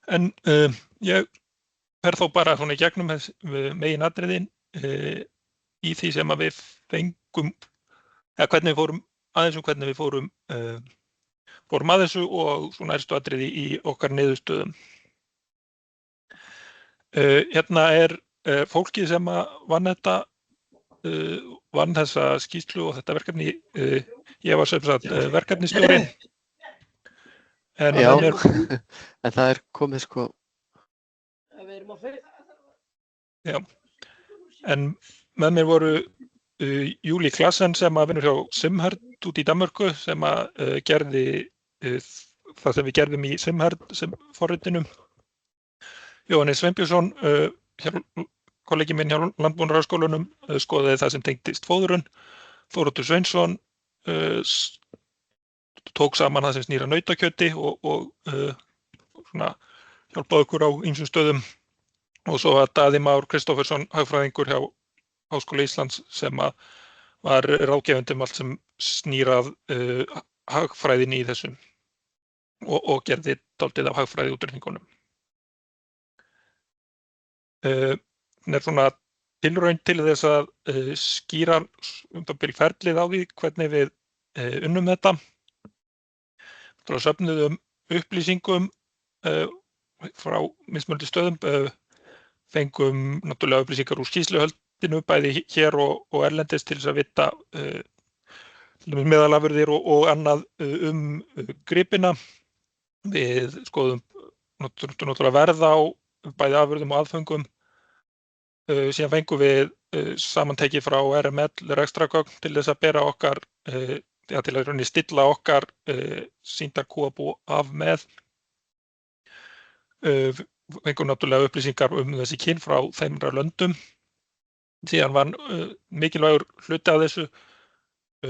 En ég fer þó bara svona í gegnum meginatriðin í því sem að við fengum, eða hvernig við fórum aðeins hvernig við fórum að þessu og svona erstu atriði í okkar niðurstöðum. Hérna fólkið sem vann þetta, vann þessa skýrslu og þetta verkefni. Ég var sem sagt verkefnisstjóri. Já, en það komið sko. Við erum á fyrir. Já, en með mér voru Júlí Klassen sem að vinnur hjá Simhard út í Danmörku sem að gerði það sem við gerðum í Simhard sem forritinu. Jóhannes Sveinbjörnsson, kollegi minn hjá Landbúnaðarskólanum, skoðaði það sem tengdist fóðrun. Þóroddur Sveinsson tók saman það sem snýr að nautakjöti og svona hjálpaði okkur á ýmsum stöðum. Og svo var Daði Már Kristófersson, hagfræðingur hjá Háskóla Íslands sem var ráðgefandi allt sem snýr að hagfræðinni í þessum og gerði dálítið af hagfræði útreikningunum. Svona tilraun til þess að skýra ferlið á því hvernig við unnum þetta. Við söfnuðum upplýsingum frá mismunandi stöðum, fengum náttúrulega upplýsingar úr skýrsluhöldinu bæði hér og erlendis til þess að vita meðalafurðir og annað gripina. Við skoðum náttúrulega verð á bæði afurðum og aðföngum. Síðan fengum við samantekið frá RML rekstrargögn til þess að bera okkar, til að stilla okkar sýndarkúabú af með. Fengum náttúrulega upplýsingar þessi kyn frá þeimra löndum. Síðan var mikilvægur hluti af þessu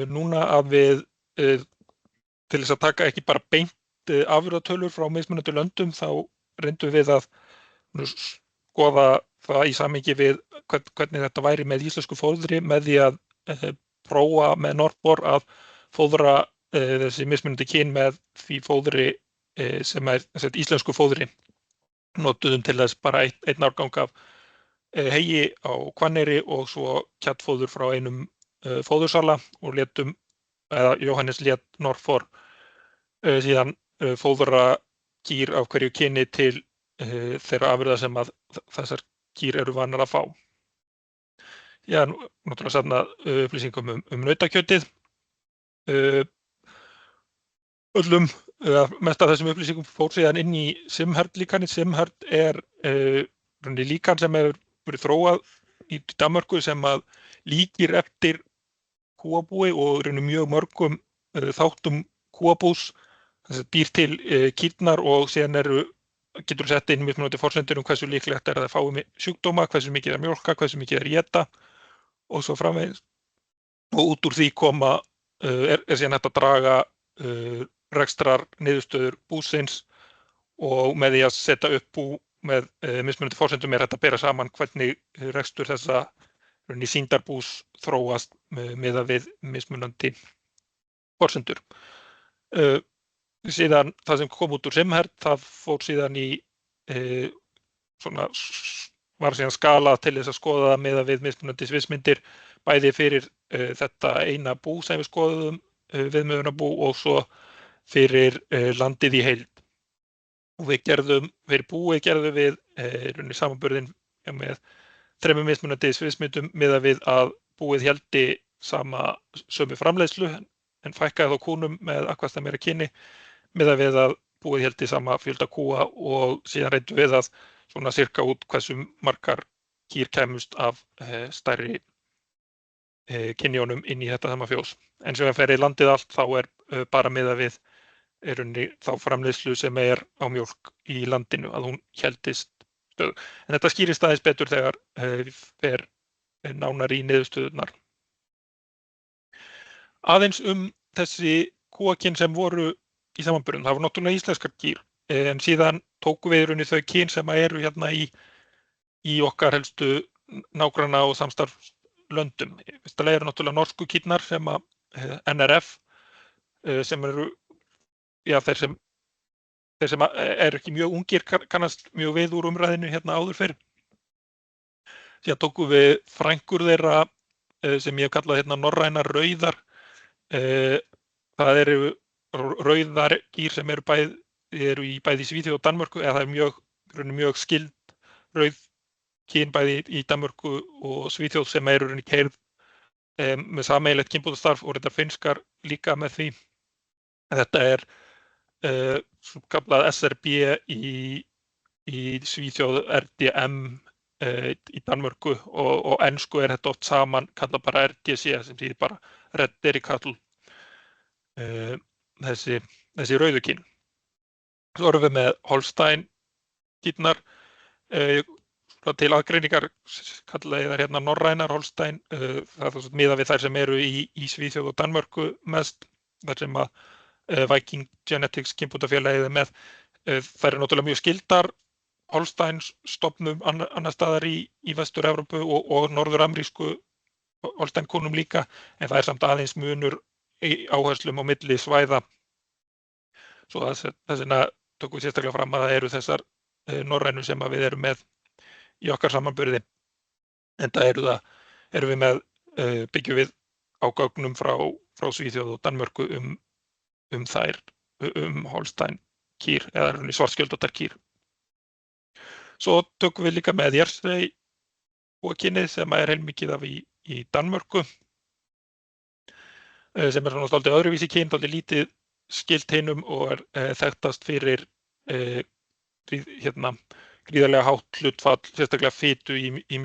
núna að við til þess að taka ekki bara beint afurðatölur frá mismunandi löndum, þá reyndum við að skoða það í samhengi við hvernig þetta væri með íslensku fóðri með því að prófa með Norpor að fóðra þessi mismunandi kyn með því fóðri sem íslensku fóðri. Notuðum til þess bara einn árgang af heyi á Hvanneyri og svo kjattfóður frá einum fóðursala og Jóhannes lét Norpor síðan fóðra kýr af hverju kyni til þeirra afurða sem að þessar kýr eru vanar að fá. Já, náttúrulega safna upplýsingum nautakjötið. Mest af þessum upplýsingum fór síðan inn í Simhard-líkanið. Simhard líkan sem hefur verið þróað í Danmörku sem að líkir eftir kúabúi og mjög mörgum þáttum kúabús. Þess að býr til kýrnar og síðan getur sett inn mismunandi forsendur hversu líklegt að það fái sjúkdóma, hversu mikið að mjólka, hversu mikið að éta og svo framvegis. Og út úr því síðan hægt að draga rekstrar niðurstöður búsins og með því að setja upp bú með mismunandi forsendum hægt að bera saman hvernig rekstur þessa sýndarbús þróast miðað við mismunandi forsendur. Síðan það sem kom út úr Simhard, það fór síðan var síðan skalað til þess að skoða það miðað við mismunandi sviðsmyndir, bæði fyrir þetta eina bú sem við skoðum, viðmiðunarbú og svo fyrir landið í heild. Og fyrir búið gerðum við samanburðinn með 3 mismunandi sviðsmyndum miðað við að búið héldi sömu framleiðslu en fækkaði þá kúnum með akkvæmsta meira kyni miðað við að búið héldi sama fjölda kúa og síðan reyndum við að svona sirka út hversu margar kýr kæmust af stærri kynjónum inn í þetta sama fjós. En sem við fer í landið allt þá bara miðað við þá framleiðslu sem á mjólk í landinu að hún héldist stöðu. En þetta skýrist aðeins betur þegar fer nánar í niðurstöðurnar. Aðeins þessi kúakyn sem voru í samanburðum. Það voru náttúrulega íslenskar kýr, en síðan tókum við þau kyn sem eru hérna í okkar helstu nágranna og samstarfslöndum. Það eru náttúrulega norsku kýrnar sem NRF sem eru þeir sem þeir sem eru ekki mjög ungir kannast mjög við úr umræðinu hérna áður fyrr. Síðan tókum við frængur þeirra sem ég hef kallað hérna norrænar rauðar. Það eru rauðar kýr sem eru í bæði Svíþjóð og Danmörku, eða það er mjög skild rauð kyn bæði í Danmörku og Svíþjóð sem eru keyrð með sameiginlegt kynbótastarf og reyndar finskar líka með því. Þetta er svo kallað SRB í Svíþjóð, RDM í Danmörku og ensku er þetta oft saman kallað bara RDC sem þýðir bara Red Dairy Cattle, þessi rauðu kyn. Svo erum við með Holstein kýrnar, til aðgreiningar kallaði þær hérna norrænar Holstein, það er miðað við þær sem eru í Svíþjóð og Danmörku mest, þar sem að Viking Genetics kynbótafélagið er með. Þær eru náttúrulega mjög skildar Holstein stofnum annar staðar í Vestur-Evrópu og norður-amerísku Holstein kúnum líka, en það er samt aðeins munur í áherslum á milli svæða. Svo þess vegna tökum við sérstaklega fram að það eru þessar norrænu sem við erum með í okkar samanburði. En það erum við með, byggjum við á gögnum frá Svíþjóð og Danmörku þær, Holstein kýr, eða svartskjöldóttar kýr. Svo tökum við líka með Jersey og kynið sem er heilmikið af í Danmörku, sem er svona dálítið öðruvísi kyn, dálítið lítið skilt hinum og er þekktast fyrir gríðarlega hátt hlutfall, sérstaklega fitu í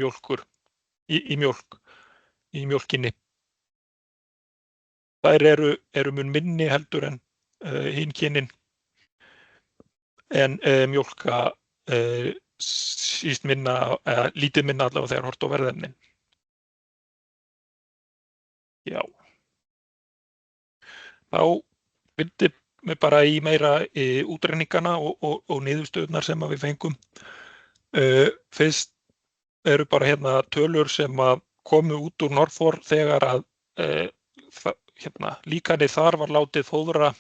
mjólkinni. Þær eru mun minni heldur en hinn kynin, en mjólka síst minna, eða lítið minna allavega þegar hort á verðefnin. Já. Þá vildi mig bara í meira útrenningana og niðurstöðunar sem við fengum. Fyrst eru bara hérna tölur sem að komu út úr Norfor þegar að líkanið þar var látið fóðra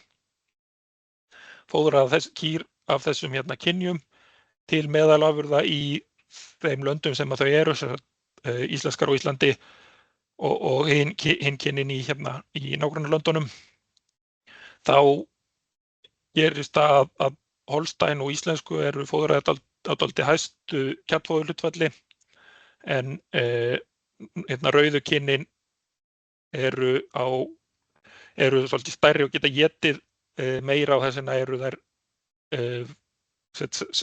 kýr af þessum kynjum til meðalafurða í þeim löndum sem að þau eru, íslenskar og Íslandi og hinn kynin í nágrannalöndunum. Þá gerist það að Holstein og íslensku eru fóðraðir á dálítið hæstu kjarnfóðurhlutfalli, en rauðu kynin eru svolítið stærri og geta étið meira, og þess vegna eru þær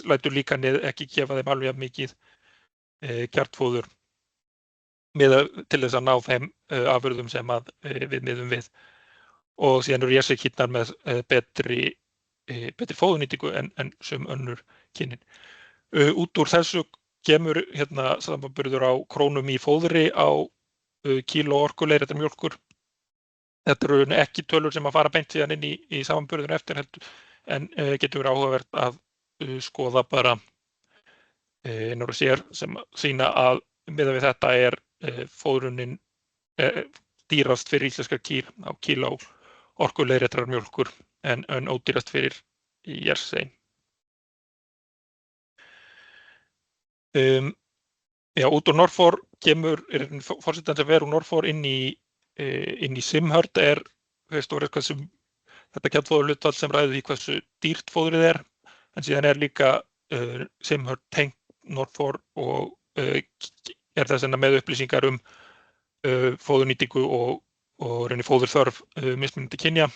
lætur líkanið ekki gefa þeim alveg mikið kjarnfóður til þess að ná þeim afurðum sem að við miðum við. Og síðan eru Jersey kýrnar með betri fóðurnýtingu en sum önnur kynin. Út úr þessu kemur samanburður á krónum í fóðri á kíló orkuleiðréttrar mjólkur. Þetta eru ekki tölur sem að fara beint síðan inn í samanburðinu eftir heldur, en getur verið áhugavert að skoða bara inn á sér sem sýna að miðað við þetta er fóðrunin dýrast fyrir íslenskar kýr á kíló orkuleiðréttrar mjólkur en ódýrast fyrir Jersey. Út úr Norfor kemur forsetan sem verður úr Norfor inn í Simhört er þetta kjarnfóðurhlutfall sem ræður því hversu dýrt fóðrið er, en síðan er líka Simhört tengt Norfor og er þess vegna með upplýsingar fóðurnýtingu og fóðurþörf mismunandi kynja.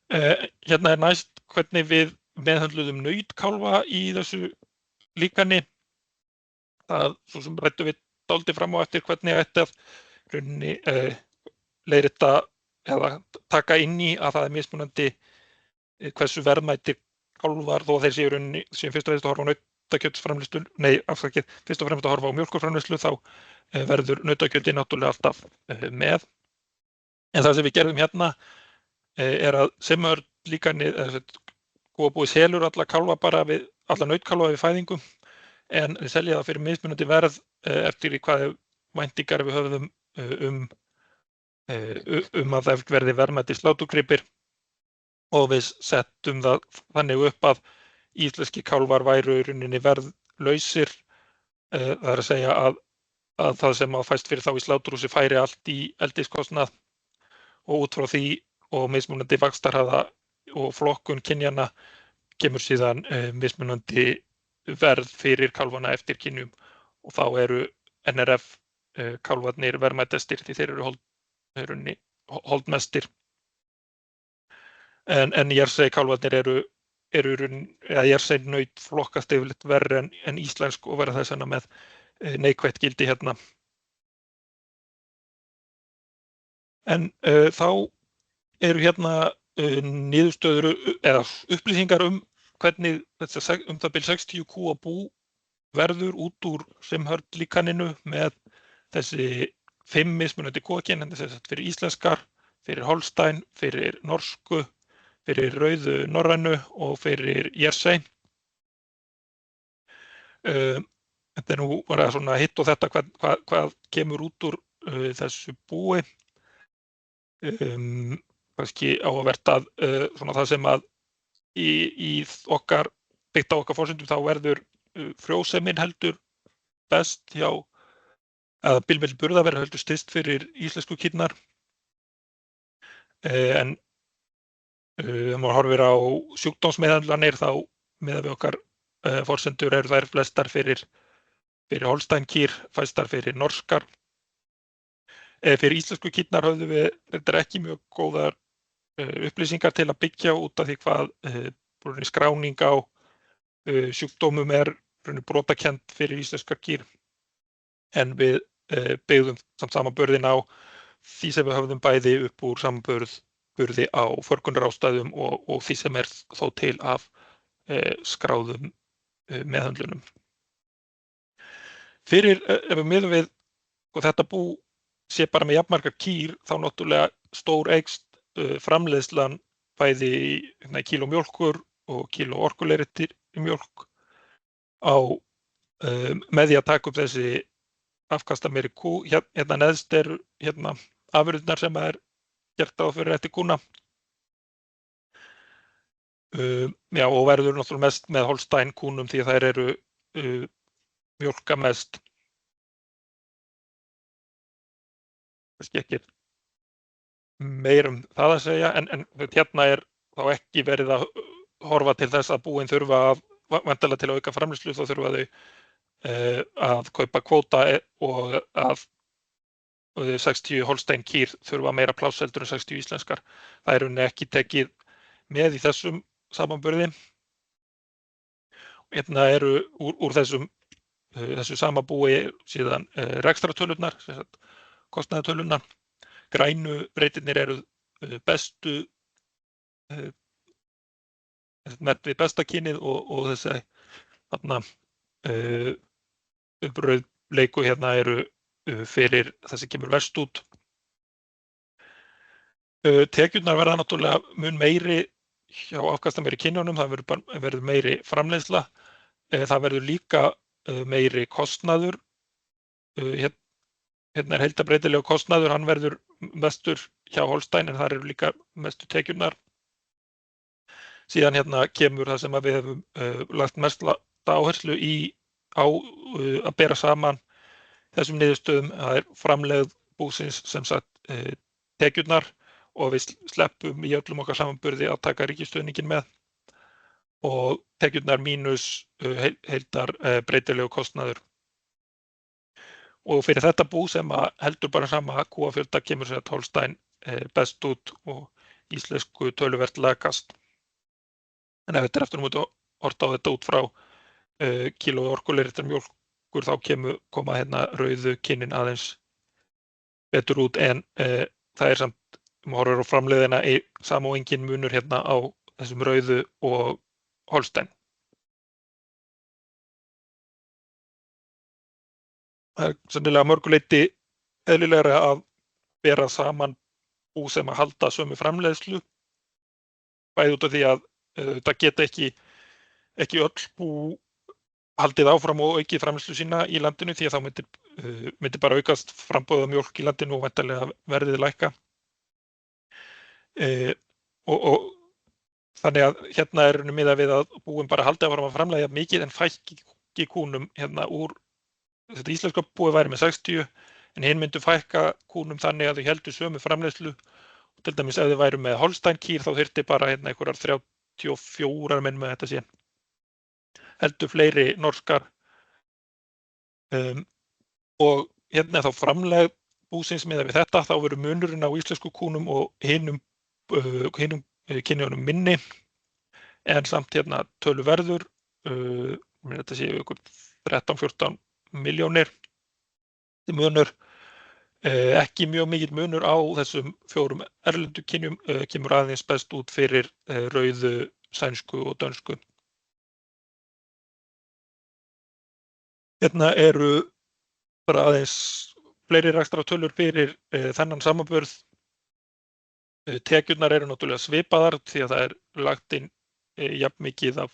Hérna er næst hvernig við meðhöndluðum nautkálfa í þessu líkani. Það svo sem ræddum við dálítið fram á eftir hvernig ætti að leiðrétta eða taka inn í að það er mismunandi hversu verðmætir kálfar, þó að þeir séu fyrst og fremst að horfa á nautakjötsframleiðslu, fyrst og fremst að horfa á mjólkurframleiðslu, þá verður nautakjöti náttúrulega alltaf með. En það sem við gerðum hérna er að Simhört líkanið búið selur alla kálfa bara við alla nautkálfa við fæðingu, en við selja það fyrir mismunandi verð eftir í hvað væntingar við höfðum að það verði verðmætir sláturgripir. og við settum það þannig upp að íslenski kálfar væru í rauninni verðlausir, það er að segja að það sem fæst fyrir þá í sláturhúsi færi allt í eldiskostnað og út frá því og mismunandi vaxtarhraða og flokkun kynjanna kemur síðan mismunandi verð fyrir kálfana eftir kynjum og þá eru NRF kálfarnir verðmætastir því þeir eru holdmestir. En Jersey kálfarnir eru Jersey naut flokkast yfirleitt verri en íslensk og verða þess vegna með neikvætt gildi hérna. En þá eru hérna niðurstöður eða upplýsingar hvernig það bil 60 kúa bú verður út úr Simhörd-líkaninu með þessi 5 mismunandi kúakyn, fyrir íslenskar, fyrir Holstein, fyrir norsku, fyrir rauðu norrænu og fyrir Jersey. Þetta nú bara svona hitt og þetta hvað kemur út úr þessu búi. Kannski áhugavert að svona það sem að í okkar byggt á okkar forsendum þá verður frjósemin heldur best hjá að bilmill burða verður heldur styst fyrir íslensku kýrnar. En ef maður horfir á sjúkdómsmeðhöndlanir þá miðað við okkar forsendur eru þær flestar fyrir Holstein kýr, fæstar fyrir norskar. Fyrir íslensku kýrnar höfðum við þetta ekki mjög góðar upplýsingar til að byggja út af því hvað skráning á sjúkdómum brotakend fyrir íslenskar kýr en við byggðum samanburðin á því sem við höfðum bæði upp úr samanburði á förkunarástæðum og því sem þó til af skráðum meðhöndlunum. Ef við miðum við og þetta bú sé bara með jafnmargar kýr þá náttúrulega stór eykst framleiðslan bæði í kíló mjólkur og kíló orkuleiðréttir í mjólk með því að taka upp þessi afkastameiri kú. Hérna neðst eru afurðirnar sem er gert á fyrir eftir kúna. Og verður náttúrulega mest með Holstein kúnum því að þær eru mjólka mest. Kannski ekki meir það að segja, en hérna þá ekki verið að horfa til þess að búin þurfa væntanlega til að auka framleiðslu, þá þurfa þau að kaupa kvóta og að 60 Holstein kýr þurfa meira pláss heldur en 60 íslenskar. Það er ekki tekið með í þessum samanburði. Hérna eru úr þessu sama búi síðan rekstratölurnar, kostnaðartölurnar. Grænu breytirnir eru bestu með við besta kynið og þessi rauðleiku hérna eru fyrir það sem kemur verst út. Tekjurnar verða náttúrulega mun meiri hjá afkastameiri kynjunum, það verður meiri framleiðsla, það verður líka meiri kostnaður. Hérna heildarbreytilegur kostnaður, hann verður mestur hjá Holstein en þar eru líka mestu tekjurnar. Síðan hérna kemur það sem við hefum lagt mest áherslu á að bera saman þessum niðurstöðum. Það framlegð búsins sem sagt tekjurnar og við sleppum í öllum okkar samanburði að taka ríkisstuðningin með og tekjurnar mínus heildar breytilegu kostnaður. Og fyrir þetta bú sem heldur bara sama kúafjölda kemur sér að Holstein best út og íslensku töluvert lakast. En ef þetta eftir að horta á þetta út frá kíló orkuleiðréttar mjólkur þá koma hérna rauðu kynin aðeins betur út en það samt, horfur á framleiðina sama og engin munur hérna á þessum rauðu og Holstein. Það sennilega mörguleyti eðlilegra að bera saman bú sem að halda sömu framleiðslu, bæði út af því að það geta ekki öll bú haldið áfram og aukið framleiðslu sína í landinu því að þá myndi bara aukast framboðið mjólk í landinu og væntanlega verðið lækka. Og Þannig að hérna er miðað við að búin bara haldi áfram að framleiða mikið en fækki kúnum hérna úr, þetta íslenska búið væri með 60 en hinn myndu fækka kúnum þannig að þau heldur sömu framleiðslu. Til dæmis ef þau væru með Holstein kýr þá þyrfti bara hérna einhverjar 34 minn með þetta sé. Heldur fleiri norskar. Og hérna þá framlegð búsins miðað við þetta, þá verður munurinn á íslensku kúnum og hinum kynjunum minni, en samt hérna töluverður, þetta séu ykkur 13-14 milljónir munur, ekki mjög mikill munur á þessum 4 erlendu kynjum, kemur aðeins best út fyrir rauðu, sænsku og dönsku. Hérna eru bara aðeins fleiri rekstrartölur fyrir þennan samanburð. Tekjurnar eru náttúrulega svipaðar því að það er lagt inn jafnmikið af,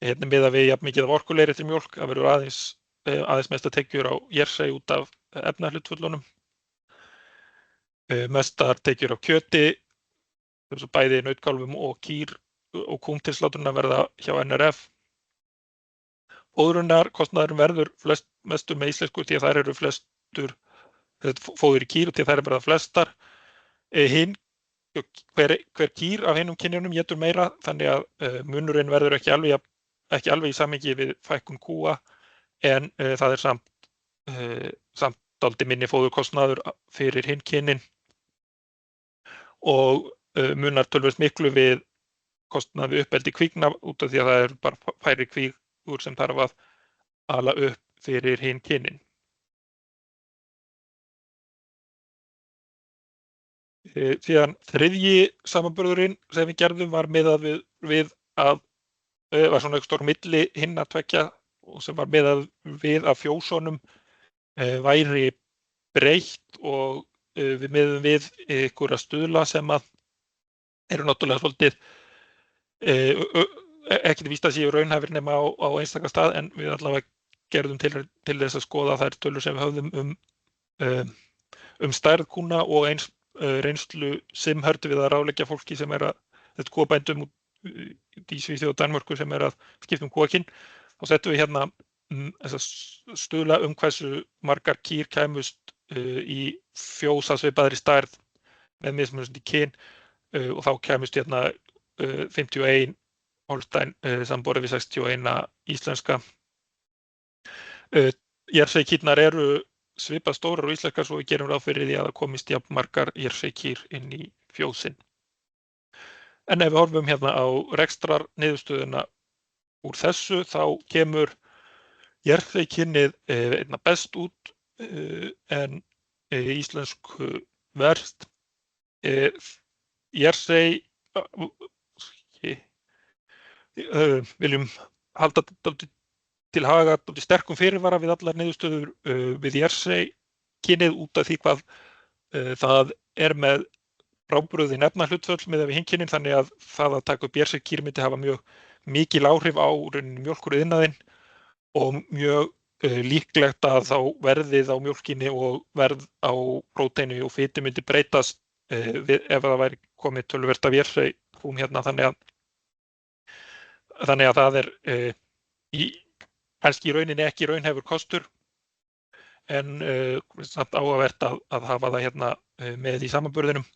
hérna miðað við jafnmikið af orkuleiðri mjólk, það verður aðeins mesta tekjur á Jersey út af efnahlutföllunum. Mestar tekjur á kjöti, bæði nautkálfum og kýr og kúntilslátruna verða hjá NRF. Fóðrunar kostnaðurinn verður mestur með íslensku því að þær eru flestur, fóður í kýr því að þær eru verða flestar. Hver kýr af hinum kynjunum étur meira, þannig að munurinn verður ekki alveg í samhengi við fækkun kúa, en það er samt dálítið minni fóðurkostnaður fyrir hinn kynin og munar töluvert miklu við kostnað við uppeldi kvígna út af því að það er bara færri kvígur sem þarf að ala upp fyrir hinn kynin. Síðan þriðji samanburðurinn sem við gerðum var miðað við að var svona eitthvað stór milli hinna tveggja og sem var miðað við að fjósonum væri breytt og við miðum við einhverja stuðla sem að eru náttúrulega svolítið ekki víst að séu raunhæfir nema á einstaka stað, en við allavega gerðum til þess að skoða þær tölur sem við höfðum stærð kúna og eins reynslu sem hördu við að ráðleggja fólki sem er að kúabændum í Svíþjóð og Danmörku sem er að skipta kúakyn. Þá settum við hérna stuðla hversu margar kýr kæmust í fjós að svipaðri stærð með mismunandi kyn og þá kæmust hérna 51 Holstein samborið við 61 íslenska. Jersey kýrnar eru svipað stórar og íslenskar svo við gerum ráð fyrir því að það komist jafn margar Jersey kýr inn í fjósin. En ef við horfum hérna á rekstrar niðurstöðuna úr þessu þá kemur Jersey kynið einna best út en íslensku verst. Jersey viljum halda til haga sterkum fyrirvara við allar niðurstöður við Jersey kynið út af því hvað það er með frábrugðin efnahlutföll miðað við hinn kynin, þannig að það að taka upp Jersey kýr myndi hafa mjög mikil áhrif á mjólkuriðnaðinn og mjög líklegt að þá verðið á mjólkinni og verð á próteini og fitu myndi breytast ef það væri komið töluvert af Jersey kúm hérna, þannig að það er kannski í rauninni ekki raunhæfur kostur, en samt áhugavert að hafa það hérna með í samanburðinum.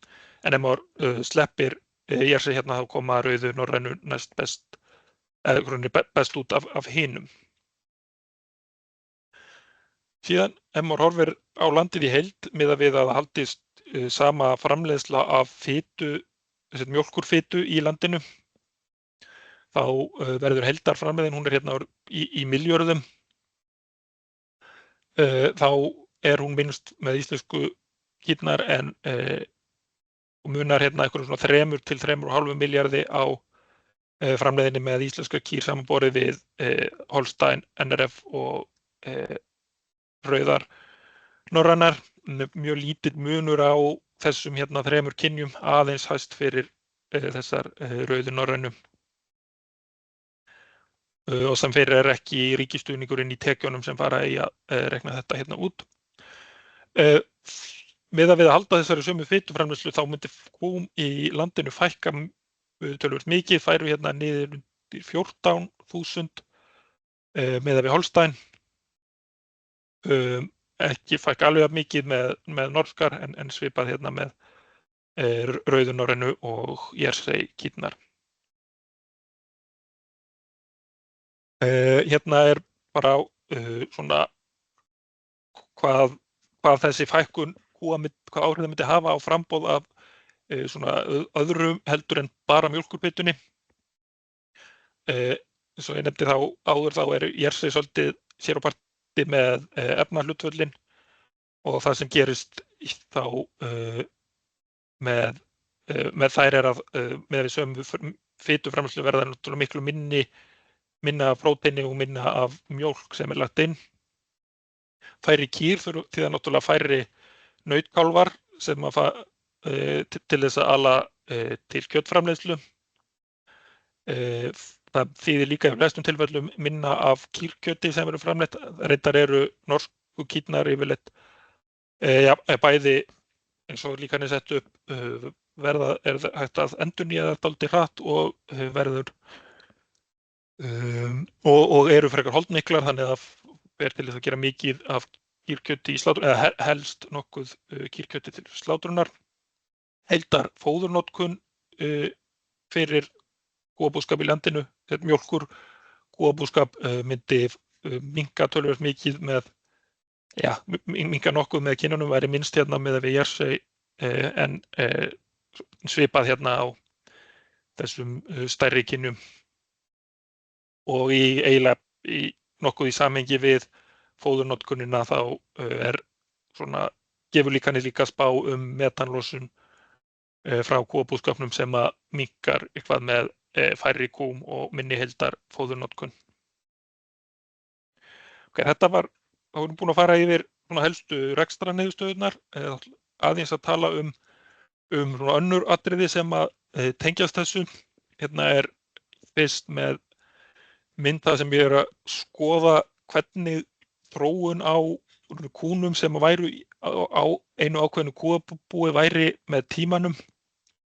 En ef maður sleppir Jersey hérna þá koma rauðu norrænu næst best út af hinum. Síðan ef maður horfir á landið í heild miðað við að haldist sama framleiðsla af fitu, mjólkurfitu í landinu, þá verður heildarframleiðin, hún er hérna í milljörðum. Þá er hún minnst með íslensku kýrnar en munar hérna einhverjum svona 3 til 3,5 milljarði á framleiðinni með íslenska kýr samanborið við Holstein, NRF og rauðar norrænar. Mjög lítill munur á þessum hérna 3 kynjum, aðeins hæst fyrir þessar rauðu norrænu. Og sem fyrir er ekki ríkisstuðningurinn í tekjunum sem fara í að rekna þetta hérna út. Miðað við að halda þessari sömu fituframleiðslu þá myndi kúm í landinu fækka töluvert mikið, færu hérna niður undir 14.000 miðað við Holstein. Ekki fækka alveg jafn mikið með norskar en svipað hérna með rauðu norrænu og Jersey kýrnar. Hérna bara svona hvað þessi fækkun hvað áhrif það myndi hafa á framboð af svona öðrum heldur en bara mjólkurbyttunni. Eins og ég nefndi þá áður þá Jersey svolítið sér á parti með efnahlutföllin og það sem gerist þá með þær að með við sömu fituframleiðslu verða náttúrulega miklu minna af próteini og minna af mjólk sem lagt inn. Færri kýr því það náttúrulega færri nautkálfar sem til þess að ala til kjötframleiðslu. Það þýðir líka í flestum tilfellum minna af kýrkjöti sem eru framleitt. Reyndar eru norsku kýrnar yfirleitt bæði eins og líka hann sett upp hægt að endurnýja það dálítið hratt og verður og eru frekar holdmiklar, þannig að ber til þess að gera mikið af kýrkjöti í slátrun, eða helst nokkuð kýrkjöti til slátrunar. Heildar fóðurnotkun fyrir kúabúskap í landinu, mjólkur kúabúskap myndi minnka töluvert mikið minnka nokkuð með kynjunum, væri minnst hérna með við Jersey en svipað hérna á þessum stærri kynjum. Og eiginlega nokkuð í samhengi við fóðurnotkunina þá gefur líka spá metanlosun frá kúabúskapnum sem að minnkar eitthvað með færri kúm og minni heildar fóðurnotkun. Þá erum búin að fara yfir helstu rekstrarniðurstöðurnar, aðeins að tala um önnur atriði sem að tengjast þessu. Hérna fyrst með mynd það sem ég að skoða hvernig þróun á kúnum sem væru á einu ákveðnu kúabúi væri með tímanum.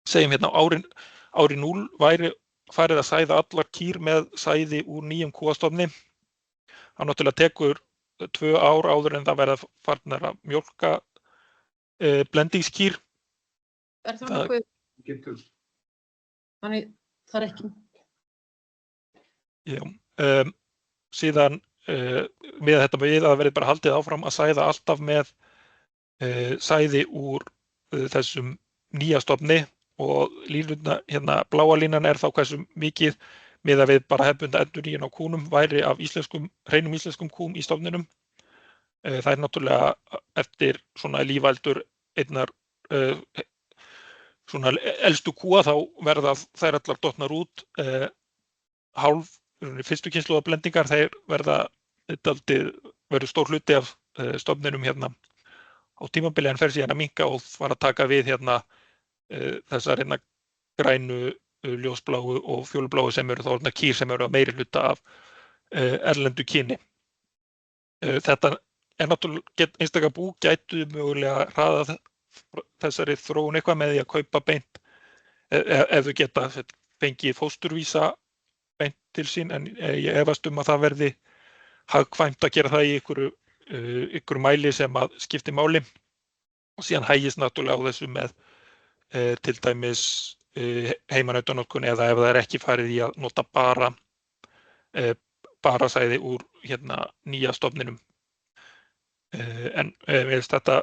Segjum hérna ári 0 væri farið að sæða allar kýr með sæði úr nýjum kúastofni. Það náttúrulega tekur 2 ár áður en það verða farnar að mjólka blendingskýr. Það nokkuð? Þannig það ekki. Já, síðan með þetta við að verði bara haldið áfram að sæða alltaf með sæði úr þessum nýja stofni og línuna, hérna bláa línan þá hversu mikið miðað við bara hefðbundna endurnýjun á kúnum væri af hreinum íslenskum kúm í stofninum. Það náttúrulega eftir svona lífaldur einnar svona elstu kúa þá verða þær allar dottnar út fyrstu kynslóða blendingar, þeir verður stór hluti af stofninum hérna á tímabili en fer síðan að minnka og var að taka við hérna þessar hérna grænu, ljósbláu og fjólubláu sem eru þá kýr sem eru að meiri hluta af erlendu kyni. Þetta náttúrulega einstaka bú gætu mögulega hraða þessari þróun eitthvað með því að kaupa beint ef þau geta fengið fósturvísa beint til sín, en ég efast að það verði hagkvæmt að gera það í ykkur mæli sem að skipti máli og síðan hægist náttúrulega á þessu með til dæmis heimanautanótkun eða ef það ekki farið í að nota bara sæði úr hérna nýja stofninum. En þetta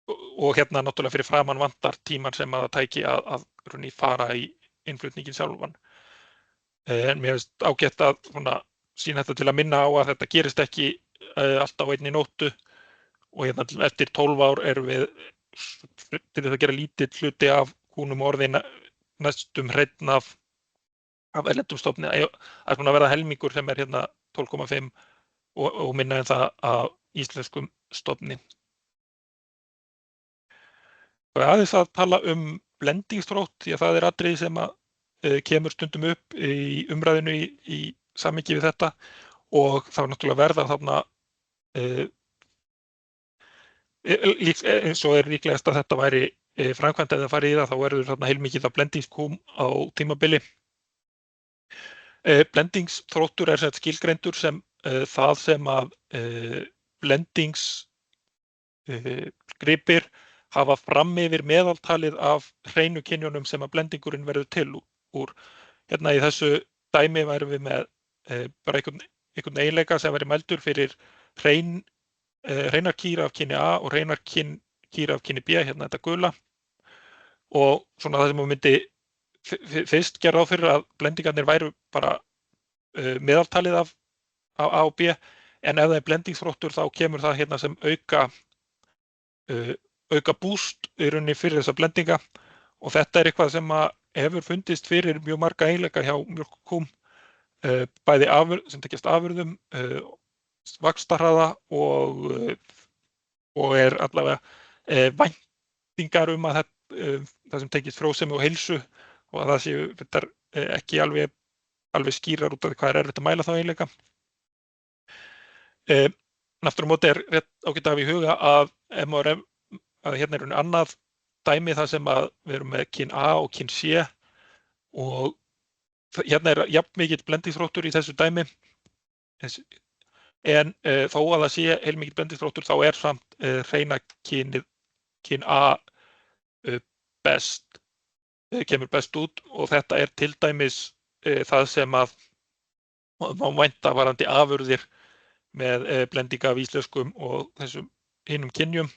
og hérna náttúrulega fyrir framan vantar tíman sem að það tæki að fara í innflutningin sjálfan. En mér finnst ágætt að sýna þetta til að minna á að þetta gerist ekki alltaf á einni nóttu og hérna eftir 12 ár erum við til þess að gera lítill hluti af kúnum orðin næstum hreinn af erlendum stofni að verða helmingur sem hérna 12,5 og minna en það af íslenskum stofni. Aðeins að tala blendingsþrótt, því að það atriði sem að kemur stundum upp í umræðinu í samhengi við þetta og þá náttúrulega verða þarna eins og líklegast að þetta væri framkvæmt eða farið í það, þá verður þarna heilmikið af blendingskúm á tímabili. Blendingsþróttur sem sagt skilgreindur sem það sem að blendingsgripir hafa fram yfir meðaltalið af hreinu kynjunum sem að blendingurinn verður til úr. Hérna í þessu dæmi værum við með bara einhvern eiginleika sem væri mældur fyrir hreinar kýr af kyni A og hreinar kýr af kyni B, hérna þetta gula. Og svona það sem við myndi fyrst gera ráð fyrir að blendingarnir væru bara meðaltalið af A og B, en ef það er blendingsþróttur þá kemur það hérna sem auka búst í rauninni fyrir þessa blendinga, og þetta er eitthvað sem að hefur fundist fyrir mjög marga eiginleika hjá mjólkurkúm, bæði sem tengjast afurðum, vaxtarhraða og er allavega væntingar að það sem tengist frjósemi og heilsu, og að það séu ekki alveg skýrar út af hvað er erfitt að mæla þá eiginleika. Aftur á móti er rétt ágætt að hafa í huga að MRM, að hérna er annað dæmi þar sem að við erum með kyn A og kyn C, og hérna er jafn mikill blendingsþróttur í þessu dæmi, en þó að það sé heilmikill blendingsþróttur þá er samt hreina kyn A kemur best út, og þetta er til dæmis það sem að má vænta varðandi afurðir með blendinga af íslenskum og þessum hinum kynjum.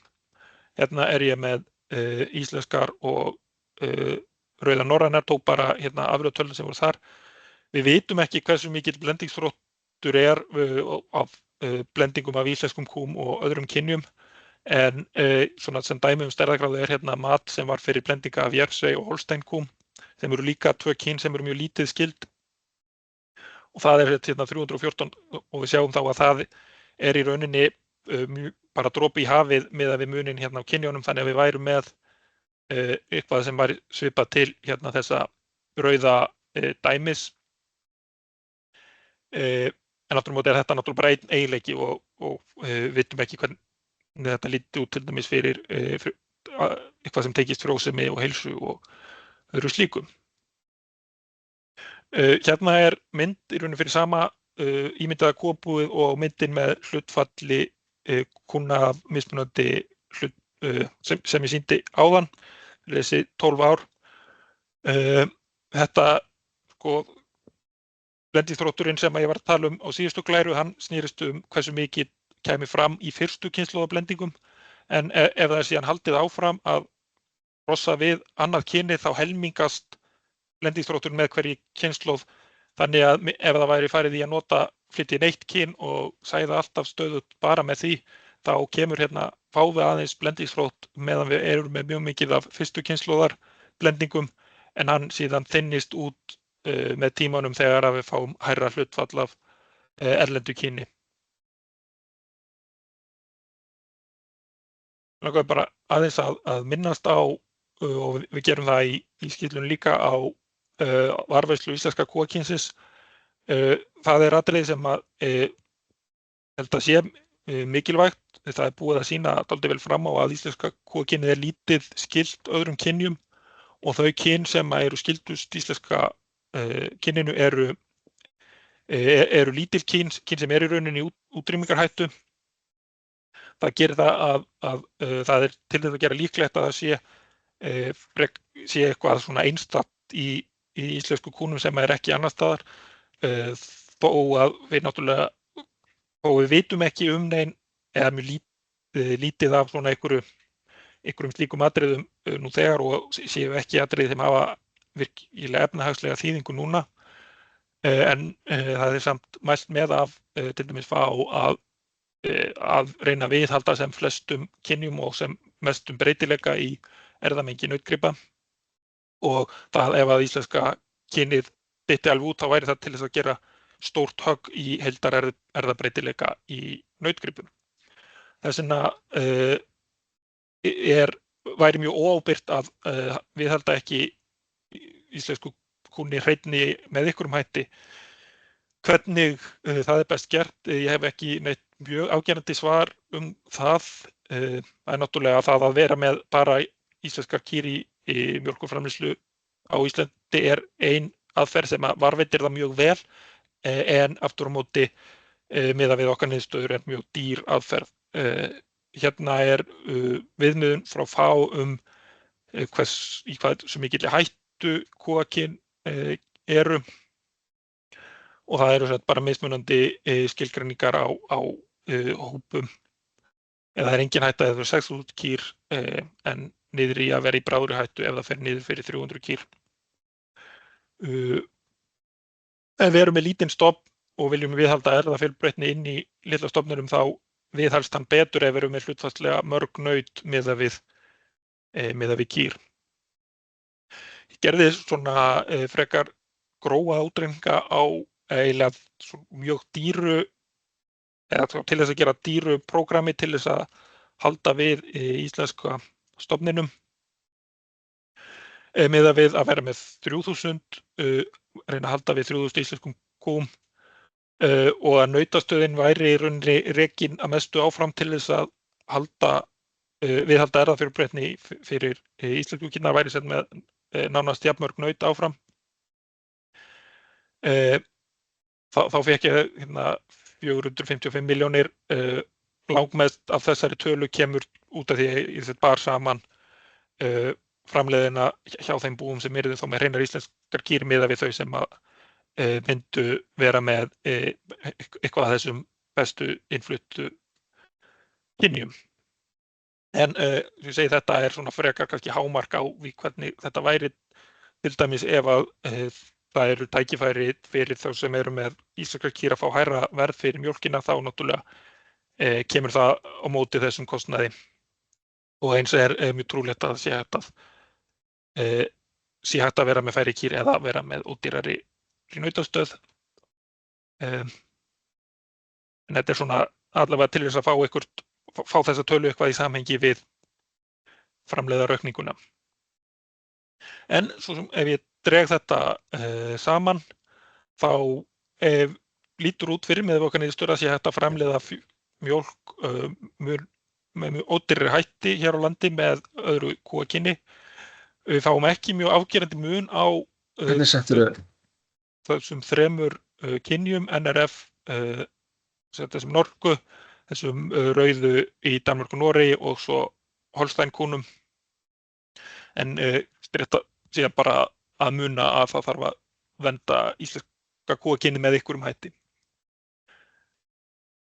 Hérna er ég með íslenskar og rauða norrænar, tók bara hérna afurðatölur sem voru þar. Við vitum ekki hversu mikill blendingsþróttur er af blendingum af íslenskum kúm og öðrum kynjum, en svona sem dæmi stærðargráðu er hérna mat sem var fyrir blendinga af Jersey og Holstein kúm, sem eru líka tvö kyn sem eru mjög lítið skild, og það er hérna 314, og við sjáum þá að það er í rauninni bara dropi í hafið miðað við munin hérna á kynjónum, þannig að við værum með eitthvað sem var svipað til hérna þessa rauða dæmis. En aftur á móti er þetta náttúrulega bara einn eiginleiki, og vitum ekki hvernig þetta líti út til dæmis fyrir eitthvað sem tengist frjósemi og heilsu og öðru slíku. Hérna er mynd í rauninni fyrir sama ímyndaða kúabúið og myndin með hlutfalli kúnna af mismunandi sem ég sýndi áðan, þessi 12 ár. Þetta blendingsþrótturinn sem ég var að tala um á síðustu glæru, hann snýrist hversu mikið kæmi fram í fyrstu kynslóðablendingum, en ef það er síðan haldið áfram að rossa við annað kynið þá helmingast blendingsþrótturinn með hverju kynslóð, þannig að ef það væri farið í að flytja inn eitt kyn og sæða alltaf stöðut bara með því, þá kemur hérna fáðu aðeins blendingsþrótt meðan við erum með mjög mikið af fyrstu kynslóðar blendingum, en hann síðan þynnist út með tímanum þegar að við fáum hærra hlutfall af erlendu kyni. Langar bara aðeins að minnast á, og við gerum það í skýrslunni líka, á varðveislu íslenska kúakynsins. Það er atriði sem að held að sé mikilvægt. Það er búið að sýna dálítið vel fram á að íslenska kúakynið er lítið skylt öðrum kynjum, og þau kyn sem eru skyldust íslenska kyninu eru lítil kyn sem eru í rauninni útrýmingarhættu. Það gerir það að það er til þess að gera líklegt að það sé eitthvað svona einstakt í íslensku kúnum sem er ekki annars staðar, þó að við náttúrulega, þó við vitum ekki nein eða mjög lítið af svona einhverjum slíkum atriðum nú þegar, og séu ekki atriði sem hafa virkilega efnahagslega þýðingu núna, en það er samt mælt með af til dæmis FAO að reyna að viðhalda sem flestum kynjum og sem mestum breytileika í erfðamengi nautgripa, og það ef að íslenska kynið dytti alveg út, þá væri það til þess að gera stórt högg í heildar erfðabreytileika í nautgripum. Þess vegna væri mjög óábyrgt að viðhalda ekki íslensku kúnni hreinni með einhverjum hætti. Hvernig það er best gert, ég hef ekki neitt mjög afgerandi svar það. Það er náttúrulega það að vera með bara íslenskar kýr í mjólkurframleiðslu á Íslandi er ein aðferð sem að varðveitir það mjög vel, en aftur á móti miðað við okkar niðurstöður er mjög dýr aðferð. Hérna er viðmiðun frá FAO í hversu mikilli hættu kúakyn eru, og það eru bara mismunandi skilgreiningar á hópum. Eða það er engin hætta eða 6.000 kýr, en niður í að vera í bráðri hættu ef það fer niður fyrir 300 kýr. Ef við erum með lítinn stofn og viljum viðhalda erfðafjölbreytni inn í litla stofnunum, þá viðhalst hann betur ef við erum með hlutfallslega mörg naut miðað við kýr. Ég gerði svona frekar grófa útreikninga á eiginlega mjög dýru, eða til þess að gera dýru prógrami til þess að halda við íslenska stofninum. Miðað við að vera með 3.000, reyna að halda við 3.000 íslenskum kúm, og að nautastöðin væri í rauninni rekin að mestu áfram til þess að viðhalda erfðafjölbreytni fyrir íslensku kýrnar, væri sem með nánast jafnmörg naut áfram. Þá fékk ég 455 milljónir. Langmest af þessari tölu kemur út af því að ég bar saman framleiðina hjá þeim búum sem yrðu þá með hreinar íslenskar kýr miðað við þau sem myndu vera með eitthvað af þessum bestu innfluttu kynjum. En ég segi, þetta er svona frekar kannski hámark á því hvernig þetta væri, til dæmis ef að það eru tækifæri fyrir þá sem eru með íslenskar kýr að fá hærra verð fyrir mjólkina, þá náttúrulega kemur það á móti þessum kostnaði, og eins er mjög trúlegt að sé hægt að vera með færri kýr eða vera með ódýrari nautastöð. En þetta er svona allavega til þess að fá þessa tölu eitthvað í samhengi við framleiðaraukninguna. En svo sem ef ég dreg þetta saman, þá lítur út fyrir með okkar niðurstöður að sé hægt að framleiða mjólk með ódýrari hætti hér á landi með öðru kúakyni. Við fáum ekki mjög afgerandi mun á þessum þremur kynjum, NRF, þessum Norgu, þessum rauðu í Danmörku og Noregi og svo Holstein-kúnum. En síðan bara að muna að það þarf að vernda íslenska kúakyni með einhverjum hætti.